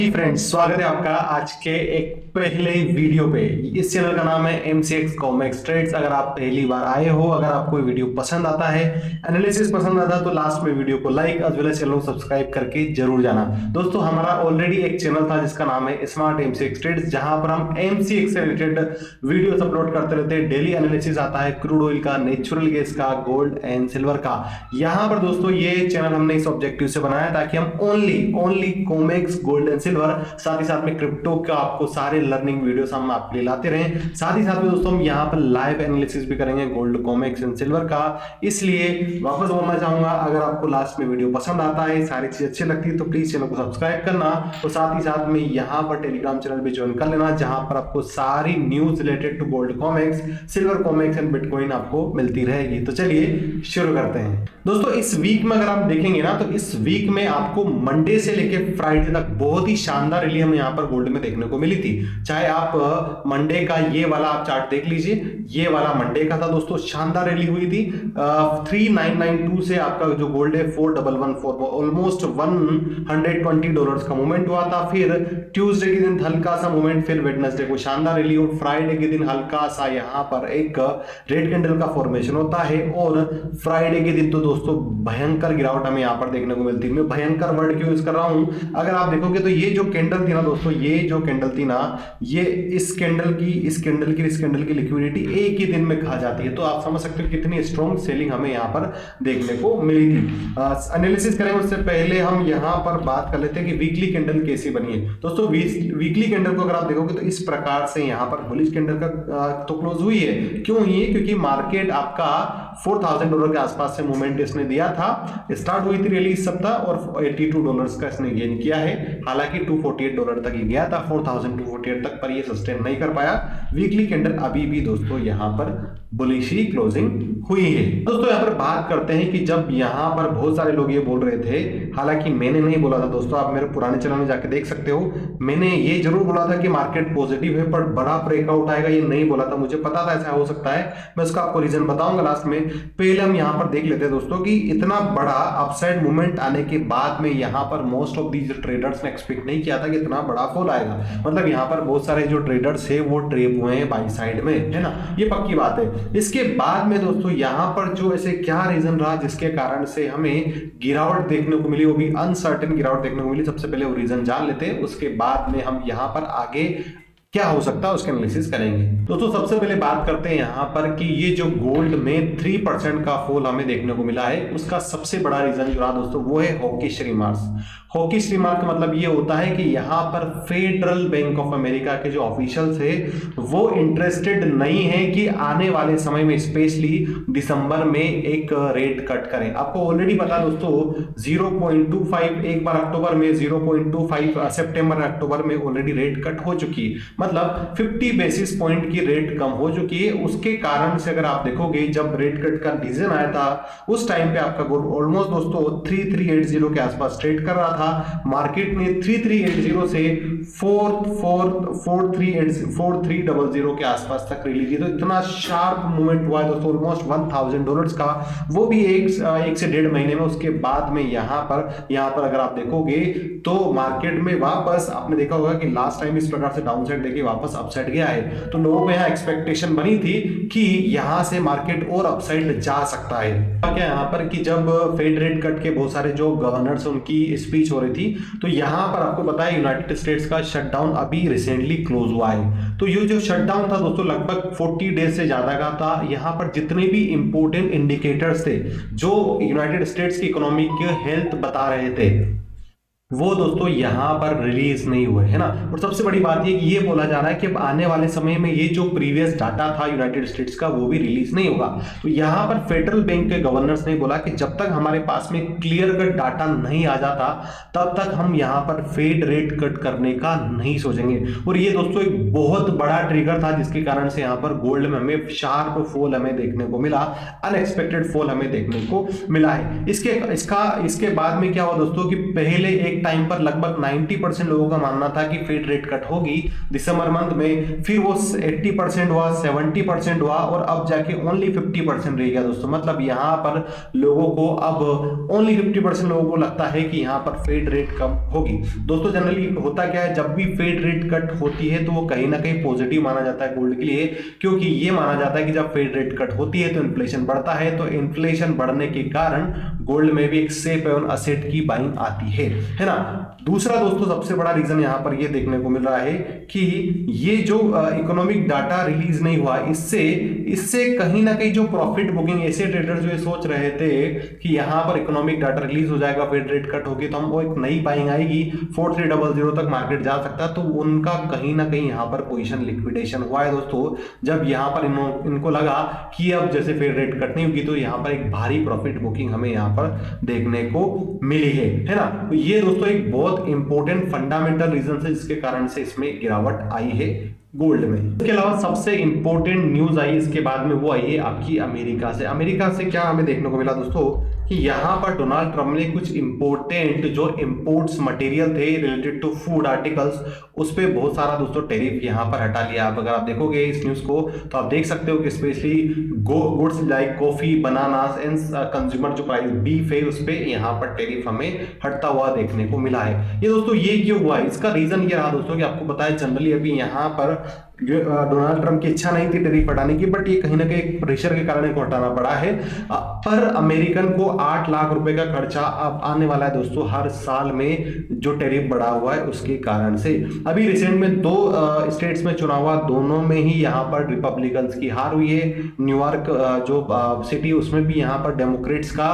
Friends, स्वागत है आपका आज के एक पहले वीडियो पे। इस चैनल का नाम है MCX कॉमेक्स ट्रेड्स। अगर आप पहली बार आए हो, अगर आपको वीडियो पसंद आता है, एनालिसिस पसंद आता है, तो लास्ट में वीडियो को like as well as channel को सब्सक्राइब करके जरूर जाना। दोस्तों, हमारा ऑलरेडी एक चैनल था जिसका नाम है स्मार्ट MCX ट्रेड्स, जहां पर हम MCX से रिलेटेड वीडियोस अपलोड करते रहते हैं। डेली एनालिसिस आता है क्रूड ऑयल का, नेचुरल गैस का, गोल्ड एंड सिल्वर का। यहाँ पर दोस्तों ये चैनल हमने इस ऑब्जेक्टिव से बनाया ताकि हम only COMEX, gold and silver, साथ ही साथ में क्रिप्टो का आपको सारे लर्निंग वीडियोस हम आपके लिए लाते रहे। साथ ही साथ में दोस्तों हम यहाँ पर लाइव एनालिसिस भी करेंगे गोल्ड, कॉमेक्स एंड सिल्वर का। इसलिए वापस बोलना चाहूंगा, अगर आपको लास्ट में वीडियो पसंद आता है, सारी चीज अच्छी लगती है, तो प्लीज चैनल को सब्सक्राइब करना और साथ ही साथ में यहाँ पर टेलीग्राम चैनल भी ज्वाइन कर लेना, जहां पर आपको सारी news related to gold, COMEX, silver COMEX and bitcoin आपको मिलती रहेगी। तो चलिए शुरू करते हैं। दोस्तों, इस वीक में अगर आप देखेंगे ना, तो इस वीक में आपको मंडे से लेकर फ्राइडे तक बहुत ही शानदार रैली हमें यहाँ पर गोल्ड में देखने को मिली थी। चाहे आप मंडे का ये वाला आप चार्ट देख लीजिए, ये वाला मंडे का था दोस्तों, शानदार रैली हुई थी। 3992 से आपका जो गोल्ड है 4114, ऑलमोस्ट $120 का मूवमेंट हुआ था। फिर ट्यूसडे के दिन हल्का सा मूवमेंट, फिर वेडनेसडे को शानदार रैली, और फ्राइडे के दिन हल्का सा यहाँ पर एक रेड कैंडल का फॉर्मेशन होता है। और फ्राइडे के दिन तो दोस्तों भयंकर गिरावट हमें यहाँ पर देखने को मिलती है। मैं भयंकर वर्ड क्यों यूज कर रहा हूं, अगर आप देखोगे तो ये जो कैंडल थी ना दोस्तों, ये जो कैंडल थी ना, ये इस कैंडल की लिक्विडिटी एक ही दिन में खा जाती है। तो आप समझ सकते हो कितनी स्ट्रॉन्ग सेलिंग हमें यहाँ पर देखने को मिली थी। एनालिसिस करेंगे उससे पहले हम यहाँ पर बात कर लेते हैं कि वीकली कैंडल कैसी बनी है। दोस्तों, वीकली कैंडल को अगर आप देखोगे तो इस प्रकार से यहाँ पर बुलिश कैंडल का तो क्लोज हुई है। क्यों हुई है? क्योंकि मार्केट आपका $4000 के आसपास से मूवमेंट इसने दिया था। स्टार्ट हुई थी रैली इस सप्ताह और $82 का इसने गेन किया है। हालांकि $248 तक ही गया था, 4248 तक, पर ये सस्टेन नहीं कर पाया। वीकली कैंडल अभी भी दोस्तों यहाँ पर बुलिश ही क्लोजिंग हुई है। दोस्तों, यहाँ पर बात करते हैं कि जब यहाँ पर बहुत सारे लोग ये बोल रहे थे, हालांकि मैंने नहीं बोला था दोस्तों, आप मेरे पुराने चैनल में जाके देख सकते हो, मैंने ये जरूर बोला था कि मार्केट पॉजिटिव है पर बड़ा ब्रेकआउट आएगा, ये नहीं बोला था। मुझे पता था ऐसा हो सकता है, मैं उसका आपको रीजन बताऊंगा लास्ट में। पहले हम यहाँ पर देख लेते हैं दोस्तों कि इतना बड़ा अपसाइड मूवमेंट आने के बाद में यहाँ पर मोस्ट ऑफ दीज ट्रेडर्स ने एक्सपेक्ट नहीं किया था कि इतना बड़ा फॉल आएगा। मतलब यहाँ पर बहुत सारे जो ट्रेडर्स है वो ट्रेप हुए हैं बाई साइड में, है ना, ये पक्की बात है। इसके बाद में दोस्तों यहाँ पर जो ऐसे क्या रीजन रहा जिसके कारण से हमें गिरावट देखने को मिली, वो भी अनसर्टेन गिरावट देखने को मिली। सबसे पहले वो रीजन जान लेते हैं, उसके बाद में हम यहाँ पर आगे क्या हो सकता है उसके एनालिसिस करेंगे। दोस्तों, सबसे पहले बात करते हैं यहाँ पर कि ये जो गोल्ड में 3% का फॉल हमें देखने को मिला है, उसका सबसे बड़ा रीजन जो रहा दोस्तों वो है हॉकिश रिमार्क्स। हॉकिश रिमार्क का मतलब ये होता है कि यहाँ पर फेडरल बैंक ऑफ अमेरिका के जो ऑफिशियल्स है वो इंटरेस्टेड नहीं है कि आने वाले समय में स्पेशली दिसंबर में एक रेट कट करें। आपको ऑलरेडी पता दोस्तों 0.25 एक बार अक्टूबर में, 0.25 सितंबर अक्टूबर में ऑलरेडी रेट कट हो चुकी है। मतलब 50 बेसिस पॉइंट की रेट कम हो चुकी है। उसके कारण से अगर आप देखोगे जब रेट कट का डिसीजन आया था उस टाइम पे आपका गोल्ड ऑलमोस्ट दोस्तों 3380 के आसपास ट्रेड कर रहा था। मार्केट ने 3380 से 4300 के आसपास तक रैली दी। तो इतना शार्प मूवमेंट हुआ है दोस्तों, ऑलमोस्ट $1000 का, वो भी एक से डेढ़ महीने में। उसके बाद में यहाँ पर अगर आप देखोगे तो मार्केट में वापस आपने देखा होगा कि लास्ट टाइम इस प्रकार से डाउन साइड देखिए वापस अपसाइड गया है। तो लोगों को यहाँ एक्सपेक्टेशन बनी थी कि यहाँ से मार्केट और अपसाइड जा सकता है। क्या यहाँ पर कि जब फेड रेट कट के बहुत सारे जो गवर्नर्स उनकी स्पीच हो रही थी, तो यहाँ पर आपको पता है यूनाइटेड स्टेट्स का शटडाउन अभी रिसेंटली क्लोज हुआ है। तो ये जो शटडाउन था दोस्तों लगभग 40 डेज से ज्यादा का था। यहाँ पर जितने भी इंपोर्टेंट इंडिकेटर्स थे जो यूनाइटेड स्टेट्स की इकोनॉमी की हेल्थ बता रहे थे, वो दोस्तों यहां पर रिलीज नहीं हुए, है ना। और सबसे बड़ी बात ये बोला जा रहा है कि अब आने वाले समय में ये जो प्रीवियस डाटा था यूनाइटेड स्टेट्स का वो भी रिलीज नहीं होगा। तो यहां पर फेडरल बैंक के गवर्नर्स ने बोला कि जब तक हमारे पास में क्लियर कट डाटा नहीं आ जाता तब तक हम यहां पर फेड रेट कट करने का नहीं सोचेंगे। और ये दोस्तों एक बहुत बड़ा ट्रिगर था जिसके कारण से यहां पर गोल्ड में हमें शार्प फॉल हमें देखने को मिला, अनएक्सपेक्टेड फॉल हमें देखने को मिला है। इसके बाद में क्या हुआ दोस्तों कि पहले एक एक टाइम पर लगभग 90% लोगों का मानना था कि फेड रेट कट होगी दिसंबर मंथ में, फिर वो 80% हुआ, 70% हुआ और अब जाके ओनली 50% रह गया दोस्तों। मतलब यहाँ पर लोगों को अब ओनली 50% लोगों को लगता है कि यहाँ पर फेड रेट कम होगी। दोस्तों जनरली होता क्या है, जब भी फेड रेट कट होती है तो वो कहीं ना कहीं पॉजिटिव माना जाता है गोल्ड के लिए, क्योंकि ये माना जाता है कि जब फेड रेट कट होती है तो इन्फ्लेशन बढ़ता है, तो इन्फ्लेशन बढ़ने के कारण गोल्ड में भी एक सेफ हेवन असेट की बाइंग आती है ना। दूसरा दोस्तों सबसे बड़ा रीजन यहां पर ये देखने को मिल रहा है कि ये जो इकोनॉमिक डाटा रिलीज नहीं हुआ, इससे कहीं ना कहीं जो प्रॉफिट बुकिंग, ऐसे ट्रेडर्स जो सोच रहे थे कि यहां पर इकोनॉमिक डाटा रिलीज हो जाएगा, फेड रेट कट होगी तो हमको एक नई बाइंग आएगी, 4300 तक मार्केट जा सकता है, तो उनका कहीं ना कहीं यहां पर पोजीशन लिक्विडेशन हुआ है दोस्तों। जब यहां पर इनको लगा कि अब जैसे फेड रेट कट नहीं होगी तो यहां पर एक भारी प्रॉफिट बुकिंग हमें यहां पर देखने को मिली है ना। तो ये दोस्तों एक बहुत इंपॉर्टेंट फंडामेंटल रीजन है जिसके कारण से इसमें गिरावट आई है गोल्ड में। इसके अलावा सबसे इंपॉर्टेंट न्यूज आई इसके बाद में, वो आई है आपकी अमेरिका से। अमेरिका से क्या हमें देखने को मिला दोस्तों कि यहां पर डोनाल्ड ट्रंप ने कुछ इंपॉर्टेंट जो इंपोर्ट्स मटेरियल थे रिलेटेड टू फूड आर्टिकल्स, उस पर बहुत सारा दोस्तों टैरिफ यहां पर हटा लिया। अब अगर आप देखोगे इस न्यूज को तो आप देख सकते हो कि specially goods like coffee, bananas and consumer जो प्राइस बीफ है उस पर यहां पर टैरिफ हमें हटता हुआ देखने को मिला है। ये दोस्तों ये क्यों हुआ है, इसका रीजन ये रहा दोस्तों कि आपको बताया जनरली अभी यहां पर डोनाल्ड ट्रंप की इच्छा नहीं थी टैरिफ हटाने की, बट ये कहीं ना कहीं प्रेशर के कारण इनको हटाना पड़ा है। पर अमेरिकन को 8 लाख रुपए का खर्चा अब आने वाला है दोस्तों हर साल में, जो टैरिफ बढ़ा हुआ है उसके कारण से। अभी रिसेंट में 2 स्टेट्स में चुनाव हुआ, दोनों में ही यहाँ पर रिपब्लिकन्स की हार हुई है। न्यूयॉर्क जो सिटी उसमें भी यहाँ पर डेमोक्रेट्स का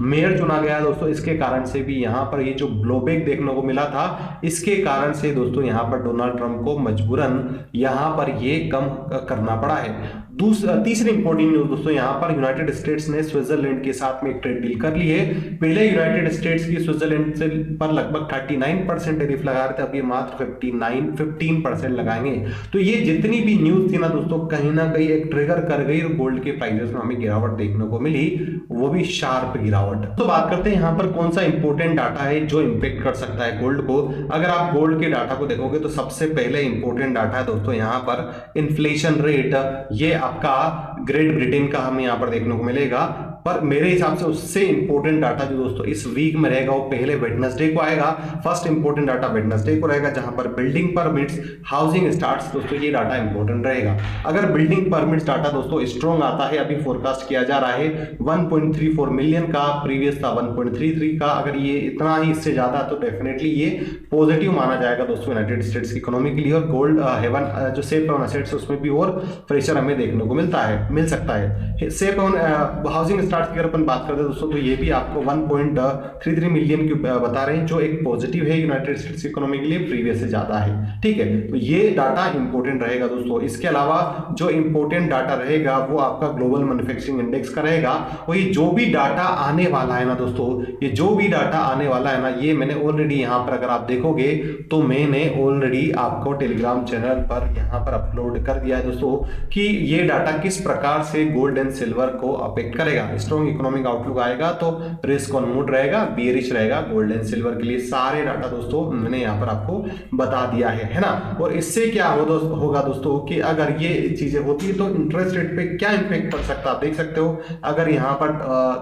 मेयर चुना गया है दोस्तों, इसके कारण से भी यहाँ पर ये जो ब्लोबैक देखने को मिला था, इसके कारण से दोस्तों यहाँ पर डोनाल्ड ट्रंप को मजबूरन यहाँ पर ये कम करना पड़ा है। तीसरी इंपॉर्टेंट न्यूज दोस्तों, यहाँ पर यूनाइटेड स्टेट्स ने स्विट्जरलैंड के साथ में एक ट्रेड डील कर ली है। पहले यूनाइटेड स्टेट्स की स्विट्जरलैंड से पर लगभग 39% टैरिफ लगा रहे थे, अब ये मात्र 15% लगाएंगे। तो ये जितनी भी न्यूज थी ना दोस्तों, कहीं ना कहीं एक ट्रिगर कर गई और गोल्ड के प्राइसेस में हमें गिरावट देखने को मिली, वो भी शार्प गिरावट। तो बात करते हैं यहाँ पर कौन सा इंपॉर्टेंट डाटा है जो इंपैक्ट कर सकता है गोल्ड को। अगर आप गोल्ड के डाटा को देखोगे तो सबसे पहले इंपॉर्टेंट डाटा है दोस्तों यहाँ पर इन्फ्लेशन रेट। ये आपका ग्रेट ब्रिटेन का हमें यहाँ पर देखने को मिलेगा, पर मेरे हिसाब से उससे इंपॉर्टेंट डाटा जो दोस्तों इस वीक में रहेगा वो पहले वेडनेसडे को आएगा। फर्स्ट इंपॉर्टेंट डाटा वेडनेसडे को रहेगा, जहां पर बिल्डिंग परमिट्स, हाउसिंग स्टार्ट्स दोस्तों ये डाटा इंपॉर्टेंट रहेगा। अगर बिल्डिंग परमिट्स डाटा दोस्तों स्ट्रॉन्ग आता है, अभी फोरकास्ट किया जा रहा है 1.34 मिलियन का, प्रीवियस था 1.33 का, अगर ये इतना ही इससे ज्यादा तो डेफिनेटली ये पॉजिटिव माना जाएगा दोस्तों यूनाइटेड स्टेट्स की इकोनॉमी के लिए। और गोल्ड हेवन जो सेफ हेवन असेट्स उसमें भी और प्रेशर हमें देखने को मिल सकता है। सेफ हेवन हाउसिंग स्टार्ट की अगर अपन बात करते हैं दोस्तों, तो ये भी आपको 1.33 मिलियन की बता रहे हैं, जो एक पॉजिटिव है यूनाइटेड स्टेट्स इकोनॉमी के लिए, प्रीवियस से ज्यादा है। ठीक है, तो ये डाटा इंपॉर्टेंट रहेगा दोस्तों। इसके अलावा जो इंपॉर्टेंट डाटा रहेगा वो आपका ग्लोबल मैन्युफैक्चरिंग इंडेक्स का रहेगा। और ये जो भी डाटा आने वाला है ना दोस्तों, ये जो भी डाटा आने वाला है ना, ये मैंने ऑलरेडी यहाँ पर अगर आप देखोगे तो मैंने ऑलरेडी आपको टेलीग्राम चैनल पर यहाँ पर अपलोड कर दिया है दोस्तों कि ये डाटा किस प्रकार से गोल्ड एंड सिल्वर को अफेक्ट करेगा। स्ट्रॉन्ग इकोनॉमिक आउटलुक आएगा तो रिस्क ऑन मूड रहेगा, बियरिश रहेगा गोल्ड एंड सिल्वर के लिए। सारे डाटा दोस्तों मैंने यहाँ पर आपको बता दिया है ना। और इससे क्या होगा दोस्तों कि अगर ये चीजें होती है तो इंटरेस्ट रेट पे क्या इंपैक्ट पड़ सकता है आप देख सकते हो। अगर यहाँ पर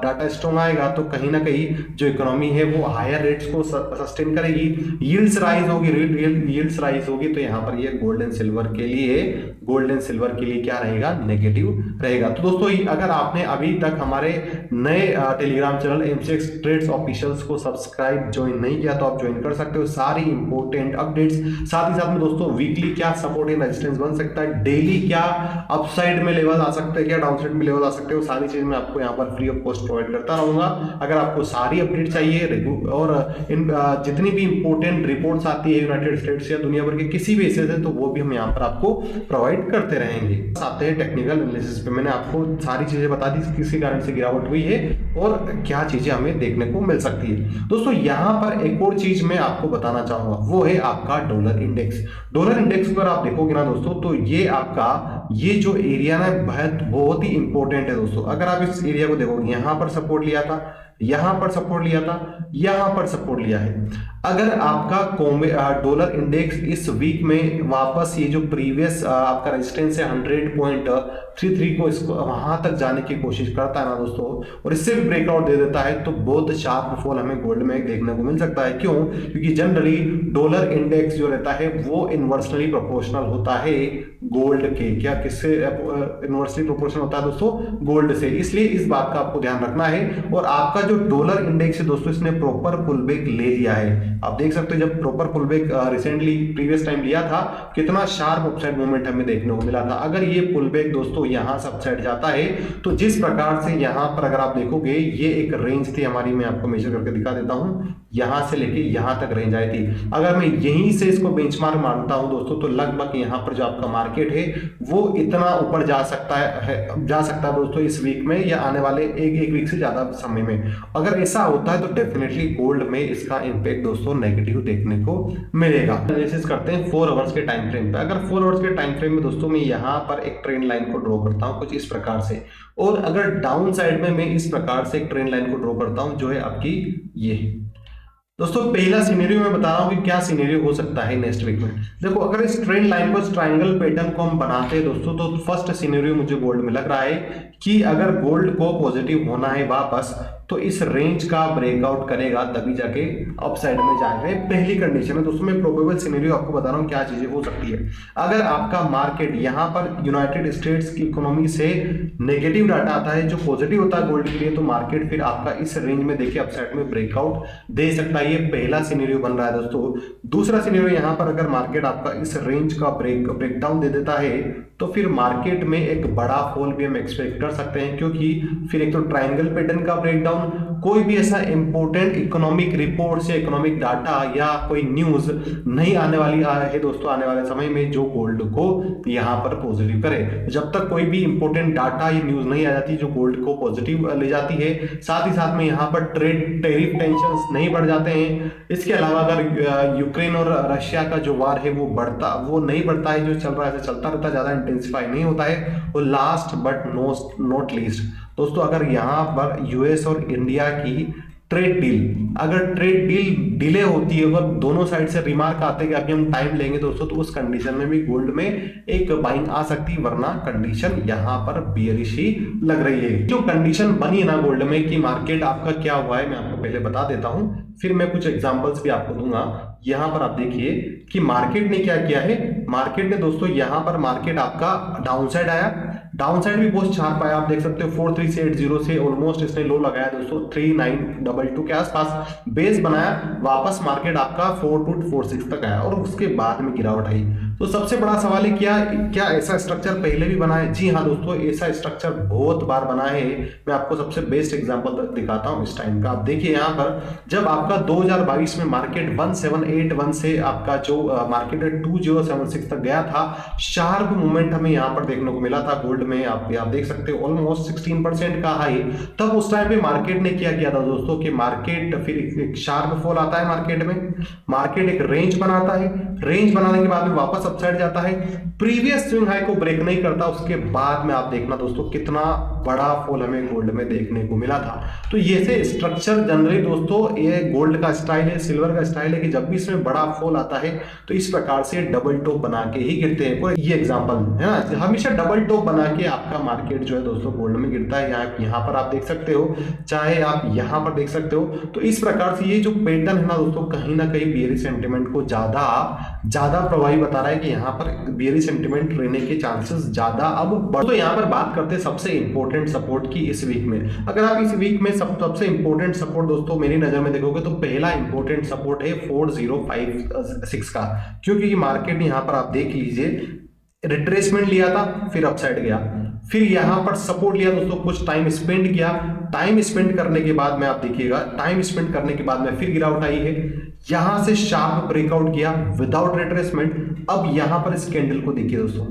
डाटा स्ट्रॉन्ग आएगा तो कहीं ना कहीं जो इकोनॉमी है वो हायर रेट्स को सस्टेन करेगी, यील्ड्स राइज होगी, यील्ड्स राइज होगी, तो यहाँ पर ये गोल्ड एंड सिल्वर के लिए क्या रहेगा, नेगेटिव रहेगा। तो दोस्तों अगर आपने अभी तक हमारे नए Telegram channel MCX trades officials को सब्सक्राइब ज्वाइन नहीं किया तो आप ज्वाइन कर सकते हो। सारी इंपॉर्टेंट अपडेट्स, साथ ही साथ में दोस्तों वीकली क्या सपोर्ट एंड रेजिस्टेंस बन सकता है, डेली क्या अपसाइड में लेवल आ सकते हैं, क्या डाउनसाइड में लेवल आ सकते हो, सारी चीज मैं आपको यहाँ पर फ्री ऑफ कॉस्ट प्रोवाइड करता रहूंगा। अगर आपको सारी अपडेट चाहिए और इन जितनी भी इंपॉर्टेंट रिपोर्ट्स आती है यूनाइटेड स्टेट्स या दुनिया भर के किसी भी हिस्से से, तो वो भी हम यहाँ पर आपको प्रोवाइड करते रहेंगे। आते हैं टेक्निकल एनालिसिस पे। मैंने आपको सारी चीजें बता दी किसी कारण से गिरावट हुई है और क्या चीजें हमें देखने को मिल सकती है। दोस्तों यहाँ पर एक और चीज मैं आपको बताना चाहूंगा, वो है आपका डॉलर इंडेक्स। डॉलर इंडेक्स पर आप देखोगे ना दोस्तों, तो ये आपका ये जो एरिया ना बहुत ही इंपॉर्टेंट है दोस्तों। अगर आप इस एरिया को देखोगे, यहाँ पर सपोर्ट लिया था, यहां पर सपोर्ट लिया था, यहां पर सपोर्ट लिया है। अगर आपका डॉलर इंडेक्स इस वीक में वापस ये जो प्रीवियस आपका रेजिस्टेंस है 100.33 को, इसको वहां तक जाने की कोशिश करता है ना दोस्तों, और इससे भी ब्रेकआउट दे देता है, तो बहुत शार्प फॉल हमें गोल्ड में देखने को मिल सकता है। क्यों? क्योंकि जनरली डॉलर इंडेक्स जो रहता है वो इनवर्सली प्रोपोर्शनल होता है गोल्ड के। क्या किससे इनवर्सली प्रोपोर्शनल होता है दोस्तों? गोल्ड से। इसलिए इस बात का आपको ध्यान रखना है। और आपका जो डॉलर इंडेक्स है दोस्तों, इसने प्रॉपर पुलबैक ले लिया है। आप देख सकते हो जब proper pullback recently previous time लिया था, कितना शार्प अपसाइड मूवमेंट हमें देखने को मिला था। अगर ये पुलबैक दोस्तों यहां से अपसाइड जाता है, तो जिस प्रकार से यहां पर अगर आप देखोगे, ये एक रेंज थी हमारी, मैं आपको मेजर करके दिखा देता हूं, यहां से लेके यहां तक रेंज आई थी। अगर मैं यहीं से इसको बेंचमार्क मानता हूं दोस्तों, तो लगभग यहां पर जो आपका मार्केट है वो इतना ऊपर जा सकता है दोस्तों इस वीक में, या आने वाले एक वीक से ज्यादा समय में। अगर ऐसा होता है तो डेफिनेटली गोल्ड में इसका इंपैक्ट दोस्तों नेगेटिव देखने को मिलेगा। एनालिसिस करते हैं 4 आवर्स के टाइम फ्रेम पे। अगर 4 आवर्स के टाइम फ्रेम में दोस्तों मैं यहां पर एक ट्रेंड लाइन को ड्रॉ करता हूं कुछ इस प्रकार से, और अगर डाउन साइड में मैं इस प्रकार से एक ट्रेंड लाइन को ड्रॉ करता हूं जो है आपकी ये दोस्तों, पहला सिनेरियो मैं बता रहा हूं कि क्या सिनेरियो हो सकता है नेक्स्ट वीक में। देखो, अगर इस ट्रेंड लाइन को, इस ट्रायंगल पैटर्न को हम बनाते हैं दोस्तों, तो फर्स्ट सिनेरियो मुझे गोल्ड में लग रहा है कि अगर गोल्ड को पॉजिटिव होना है वापस, तो इस रेंज का ब्रेकआउट करेगा, तभी जाके अपसाइड में जाएगा। ये पहली कंडीशन है दोस्तों। मैं प्रोबेबल सिनेरियो आपको बता रहा हूं क्या चीजें हो सकती है। अगर आपका मार्केट यहां पर यूनाइटेड स्टेट्स की इकोनॉमी से नेगेटिव डाटा आता है जो पॉजिटिव होता है गोल्ड के लिए, तो मार्केट फिर आपका इस रेंज में देखिए अपसाइड में ब्रेकआउट दे सकता है। ये पहला सिनेरियो बन रहा है दोस्तों। दूसरा सिनेरियो, यहां पर अगर मार्केट आपका इस रेंज का ब्रेकडाउन दे देता है, तो फिर मार्केट में एक बड़ा फॉल भी हम एक्सपेक्ट कर सकते हैं, क्योंकि फिर एक तो ट्रायंगल पैटर्न का ब्रेकडाउन, कोई भी ऐसा इंपॉर्टेंट इकोनॉमिक रिपोर्ट या इकोनॉमिक डाटा या कोई न्यूज नहीं आने वाली है दोस्तों आने वाले समय में, जो गोल्ड को यहां पर पॉजिटिव करे। जब तक कोई भी इंपॉर्टेंट डाटा या न्यूज नहीं आ जाती जो गोल्ड को पॉजिटिव ले जाती है, साथ ही साथ में यहां पर ट्रेड टेरिफ टेंशंस नहीं बढ़ जाते हैं। इसके अलावा अगर यूक्रेन और रशिया का जो वार है वो नहीं बढ़ता है, जो चल रहा है चलता रहता है, ज्यादा इंटेंसिफाई नहीं होता है। और लास्ट बट नॉट लीस्ट दोस्तों, अगर यहां पर यूएस और इंडिया की ट्रेड डील डिले होती है, अगर दोनों साइड से रिमार्क आते हैं कि अभी हम टाइम लेंगे दोस्तों, तो उस कंडीशन में भी गोल्ड में एक बाइंग आ सकती है, वरना कंडीशन यहां पर बियरिश ही लग रही है। जो कंडीशन बनी है ना गोल्ड में कि मार्केट आपका क्या हुआ है, मैं आपको पहले बता देता हूं, फिर मैं कुछ एग्जांपल्स भी आपको दूंगा। यहां पर आप देखिए कि मार्केट ने क्या किया है। मार्केट ने दोस्तों यहां पर मार्केट आपका डाउन साइड आया, डाउन साइड भी बहुत शार्प आया। आप देख सकते हो 4380 से ऑलमोस्ट इसने लो लगाया दोस्तों 3922 के आसपास, बेस बनाया, वापस मार्केट आपका 4246 तक आया और उसके बाद में गिरावट आई। तो सबसे बड़ा सवाल है क्या ऐसा स्ट्रक्चर पहले भी बना है? जी हाँ दोस्तों, ऐसा स्ट्रक्चर बहुत बार बना है। मैं आपको सबसे बेस्ट एग्जांपल दिखाता हूं इस टाइम का। आप देखिए यहां पर जब आपका 2022 में मार्केट 1781 से आपका जो मार्केट 2076 तक गया था, शार्प मूवमेंट हमें यहां पर देखने को मिला था गोल्ड में। आप देख सकते हो ऑलमोस्ट 16% का हाई। तब उस टाइम पे मार्केट ने क्या किया था दोस्तों कि मार्केट फिर एक शार्प फॉल आता है मार्केट में, मार्केट एक रेंज बनाता है, रेंज बनाने के बाद में वापस अपसाइड जाता है, प्रीवियस स्विंग हाई को ब्रेक नहीं करता, उसके बाद में आप देखना दोस्तों कितना बड़ा फॉल हमें गोल्ड में देखने को मिला था। तो ये से स्ट्रक्चर जनरली दोस्तों ये गोल्ड का स्टाइल है, सिल्वर का स्टाइल है कि जब भी इसमें बड़ा फॉल आता है तो इस प्रकार से डबल टॉप बना के ही गिरते हैं। ये एग्जांपल है ना, हमेशा डबल टॉप बना के आपका मार्केट जो है दोस्तों गोल्ड में गिरता है। यहाँ पर आप देख सकते हो, चाहे आप यहाँ पर देख सकते हो। तो इस प्रकार से ये जो पैटर्न है ना दोस्तों, कहीं ना कहीं बेयरिश सेंटिमेंट को ज्यादा प्रभावी बता रहा है कि यहाँ पर बेयरिश सेंटिमेंट रहने के चांसेस ज्यादा अब बढ़। तो यहाँ पर बात करते हैं सबसे इंपॉर्टेंट सपोर्ट की इस वीक में। अगर आप इस वीक में सबसे इंपॉर्टेंट सपोर्ट दोस्तों मेरी नजर में देखोगे तो पहला इंपॉर्टेंट सपोर्ट है 4056 का, क्योंकि मार्केट यहाँ पर आप देख लीजिए रिट्रेसमेंट लिया था, फिर अपसाइड गया, फिर यहां पर सपोर्ट लिया दोस्तों, कुछ टाइम स्पेंड किया, टाइम स्पेंड करने के बाद में आप देखिएगा टाइम स्पेंड करने के बाद में फिर गिरावट आई है, यहां से शार्प ब्रेकआउट किया विदाउट रिट्रेसमेंट। अब यहां पर इस कैंडल को देखिए दोस्तों,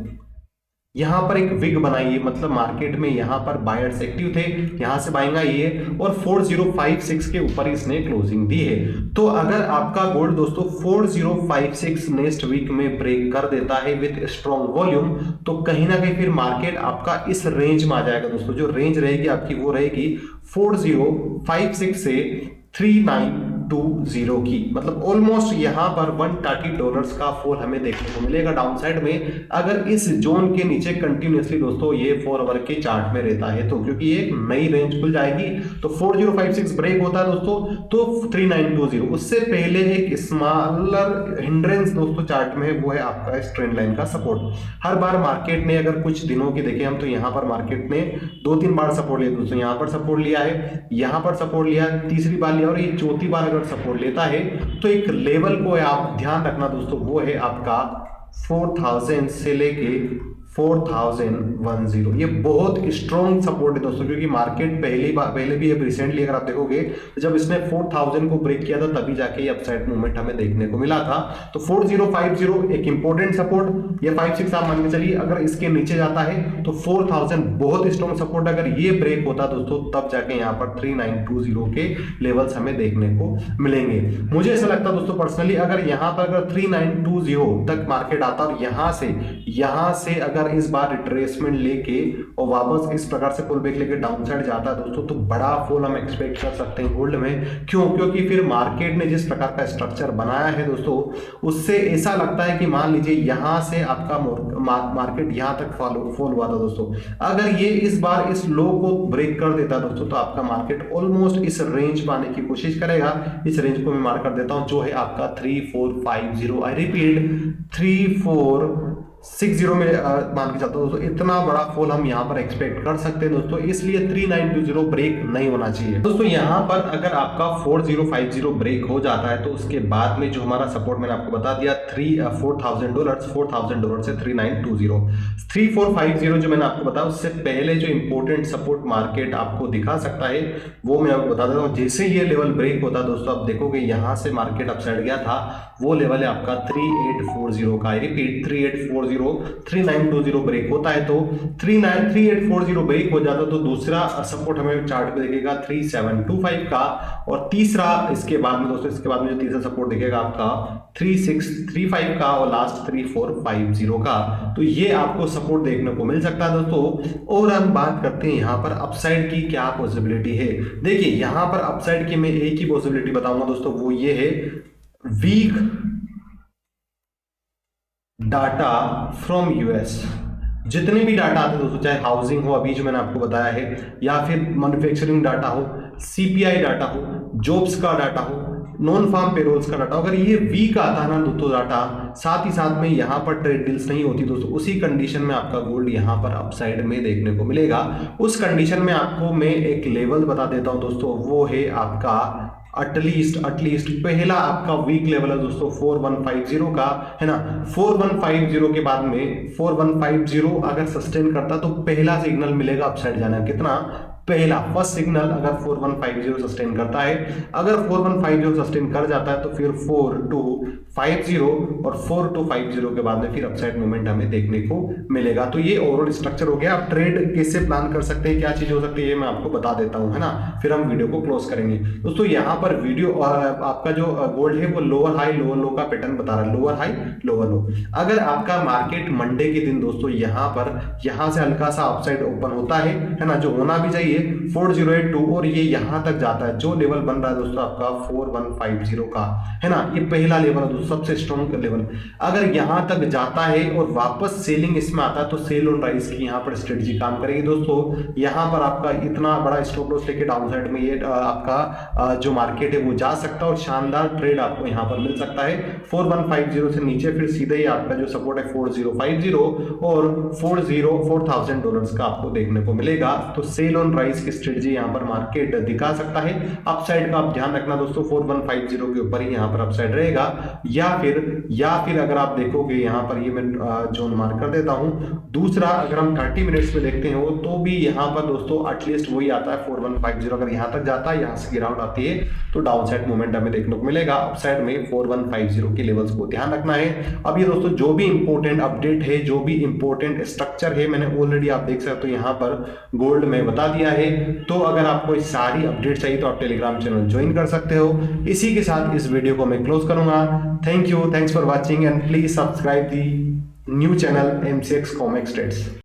यहाँ पर एक विग बनाइए, मतलब मार्केट में यहाँ पर बायर्स एक्टिव थे, यहाँ से बाइंग आई है और 4056 के ऊपर इसने क्लोजिंग दी है। तो अगर आपका गोल्ड दोस्तों 4056 नेक्स्ट वीक में ब्रेक कर देता है विथ स्ट्रॉन्ग वॉल्यूम, तो कहीं ना कहीं फिर मार्केट आपका इस रेंज में आ जाएगा दोस्तों। जो रेंज रहेगी आपकी वो रहेगी 4056 से 3920 की, मतलब ऑलमोस्ट यहां पर $130 का फॉल हमें देखने को मिलेगा डाउनसाइड में, अगर इस जोन के नीचे कंटिन्यूअसली दोस्तों ये 4 आवर के चार्ट में रहता है तो, क्योंकि ये नई रेंज खुल जाएगी। तो 4056 ब्रेक होता है दोस्तों तो 3920, उससे पहले एक स्मॉलर हिंड्रेंस दोस्तों चार्ट में है, वो है आपका इस ट्रेंड लाइन का सपोर्ट। हर बार मार्केट ने अगर कुछ दिनों की देखें हम तो यहाँ पर मार्केट ने 2-3 बार सपोर्ट लिया दोस्तों, यहाँ पर सपोर्ट लिया है, यहाँ पर सपोर्ट लिया, तीसरी बार लिया और ये चौथी बार अगर सपोर्ट लेता है तो एक लेवल को आप ध्यान रखना दोस्तों, वो है आपका 4000 से लेके 4010। ये बहुत स्ट्रॉन्ग सपोर्ट है दोस्तों, क्योंकि मार्केट पहले भी अब रिसेंटली अगर आप देखोगे जब इसने 4000 को ब्रेक किया था तभी जाके ये अपसाइड मूवमेंट हमें देखने को मिला था। तो 4050 एक इंपॉर्टेंट सपोर्ट, ये 56 आप मान के चलिए, अगर इसके नीचे जाता है तो 4000 बहुत स्ट्रॉन्ग सपोर्ट, अगर ये ब्रेक होता दोस्तों तब जाके यहाँ पर 3920 के लेवल्स हमें देखने को मिलेंगे। मुझे ऐसा लगता है दोस्तों पर्सनली, अगर यहाँ पर अगर 3920 तक मार्केट आता और यहाँ से अगर इस बार रिट्रेसमेंट लेके और वापस इस प्रकार से पुल बैक लेके डाउन साइड जाता है दोस्तों, तो बड़ा फॉल हम एक्सपेक्ट कर सकते हैं गोल्ड में। क्यों? क्योंकि फिर मार्केट ने जिस प्रकार का स्ट्रक्चर बनाया है दोस्तों, उससे ऐसा लगता है कि मान लीजिए यहां से आपका मार्केट यहां तक फॉल हुआ था दोस्तों, अगर ये इस बार इस लो को ब्रेक कर देता दोस्तों तो आपका मार्केट ऑलमोस्ट इस रेंज पर आने की कोशिश करेगा। इस रेंज को मैं मार्क कर देता हूं जो है आपका 3450, आई रिपीट 3460 में मान के चलता हूं दोस्तों। इतना बड़ा फॉल हम यहां पर एक्सपेक्ट कर सकते हैं दोस्तों, इसलिए 3920 ब्रेक नहीं होना चाहिए दोस्तों। यहां पर अगर आपका 4050 ब्रेक हो जाता है तो उसके बाद में जो हमारा सपोर्ट मैंने आपको बता दिया $4000 से 3920, 3450 जो मैंने आपको बताया, उससे पहले जो इंपॉर्टेंट सपोर्ट मार्केट आपको दिखा सकता है वो मैं आपको बता देता हूं। जैसे ये लेवल ब्रेक होता है दोस्तों, आप देखोगे यहां से मार्केट अपसाइड गया था, वो लेवल है आपका 3840 का, आई रिपीट 3920 ब्रेक होता है तो 3840 ब्रेक हो जाता तो दूसरा सपोर्ट हमें चार्ट पे दिखेगा 3725 का, और तीसरा इसके बाद में दोस्तों, इसके बाद में जो तीसरा सपोर्ट दिखेगा आपका 3635 का, और लास्ट 3450 का। तो ये आपको सपोर्ट देखने को मिल सकता है दोस्तों। और हम बात करते हैं यहाँ पर अपसाइड की क्या पॉसिबिलिटी है। देखिए यहाँ पर अपसाइड की मैं एक ही पॉसिबिलिटी बताऊंगा दोस्तों, वो ये है वीक डाटा फ्रॉम यूएस। जितने भी डाटा आते हैं दोस्तों, चाहे हाउसिंग हो अभी जो मैंने आपको बताया है, या फिर मैन्युफैक्चरिंग डाटा हो, सीपीआई डाटा हो, जॉब्स का डाटा हो, नॉन फार्म पेरोल्स का डाटा, अगर ये वीक आता है ना दोस्तों डाटा, साथ ही साथ में यहाँ पर ट्रेड डील्स नहीं होती दोस्तों, उसी कंडीशन में आपका गोल्ड यहाँ पर अपसाइड में देखने को मिलेगा। उस कंडीशन में आपको मैं एक लेवल बता देता हूँ दोस्तों, वो है आपका एटलीस्ट पहला आपका वीक लेवल है दोस्तों 4150 का, है ना। 4150 के बाद में 4150 अगर सस्टेन करता तो पहला सिग्नल मिलेगा अपसाइड जाना, कितना? पहला फर्स्ट सिग्नल अगर 4150 सस्टेन करता है, अगर 4150 सस्टेन कर जाता है तो फिर 4250 और 4250 के बाद में फिर अपसाइड मूवमेंट हमें देखने को मिलेगा। तो ये ओवरऑल स्ट्रक्चर हो गया। आप ट्रेड कैसे प्लान कर सकते हैं, क्या चीज हो सकती है, ये मैं आपको बता देता हूं, है ना, फिर हम वीडियो को क्लोज करेंगे दोस्तों। यहाँ पर वीडियो आपका जो गोल्ड है वो लोअर हाई लोअर लो का पैटर्न बता रहा है, लोअर हाई लोअर लो। अगर आपका मार्केट मंडे के दिन दोस्तों यहाँ से हल्का सा अपसाइड ओपन होता है ना, जो होना भी चाहिए 4082, और ये यहां तक जाता है, जो लेवल बन रहा है दोस्तों आपका 4150 का, है ना, ये पहला लेवल है दोस्तों, सबसे स्ट्रॉन्ग लेवल। अगर यहां तक जाता है और वापस सेलिंग इसमें आता है तो सेल ऑन राइज की यहां पर स्ट्रेटजी काम करेगी दोस्तों। यहां पर आपका इतना बड़ा स्टॉप लॉस लेके डाउन साइड में ये आपका जो मार्केट है वो जा सकता है, और शानदार ट्रेड आपको यहां पर मिल सकता है। 4150 से नीचे फिर सीधे ही आपका जो सपोर्ट है 4050 और $4000 का आपको देखने को मिलेगा। तो सेल ऑन प्राइस की स्ट्रेटजी यहाँ पर मार्केट दिखा सकता है। अपसाइड का आप ध्यान रखना दोस्तों, 4150 के ऊपर ही यहाँ पर अपसाइड रहेगा, या फिर अगर आप देखोगे यहाँ पर, ये मैं जोन मार्क कर देता हूँ। दूसरा, अगर हम 30 मिनट्स में देखते हो तो भी यहाँ पर दोस्तों एटलीस्ट वही आता है 4150, अगर यहाँ तक जाता है, यहाँ से गिरावट आती है तो डाउन साइड मूवमेंट हमें देखने को मिलेगा। अपसाइड में 4150 के लेवल्स को ध्यान रखना है। अब ये दोस्तों जो भी इंपॉर्टेंट अपडेट है, जो भी इंपॉर्टेंट स्ट्रक्चर है, मैंने ऑलरेडी आप देख सकते हो यहाँ पर गोल्ड में बता दिया है। तो अगर आपको सारी अपडेट चाहिए तो आप टेलीग्राम चैनल ज्वाइन कर सकते हो। इसी के साथ इस वीडियो को मैं क्लोज करूंगा। Thank you, thanks for watching and please subscribe the new channel MCX Comex Trades।